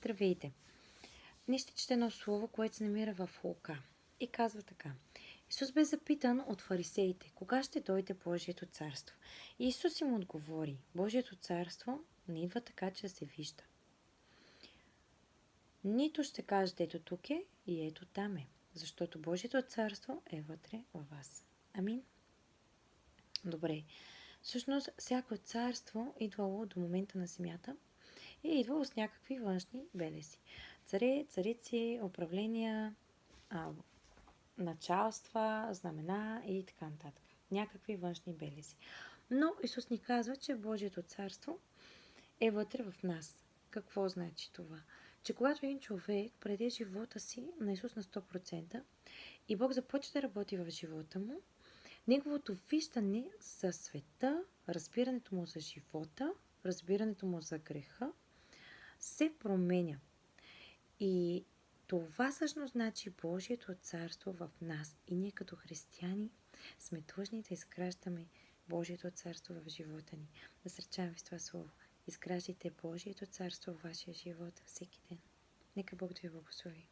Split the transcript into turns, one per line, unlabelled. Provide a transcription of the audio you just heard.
Здравейте! Днес ще чета едно слово, което се намира в Лука. И казва така. Исус бе запитан от фарисеите, кога ще дойде Божието царство? И Исус им отговори, Божието царство не идва така, че да се вижда. Нито ще кажете ето тук е и ето там е, защото Божието царство е вътре във вас. Амин? Добре. Всъщност, всяко царство идвало до момента на земята и е идвало с някакви външни белези. Царе, царици, управления, началства, знамена и така нататък. Някакви външни белези. Но Исус ни казва, че Божието царство е вътре в нас. Какво значи това? Че когато един човек предаде живота си на Исус на 100% и Бог започне да работи в живота му, неговото виждане за света, разбирането му за живота, разбирането му за греха се променя. И това всъщност значи Божието царство в нас. И ние като християни сме длъжни да изграждаме Божието царство в живота ни. Насърчавам ви с това слово. Изграждайте Божието царство в вашия живот всеки ден. Нека Бог да ви благослови.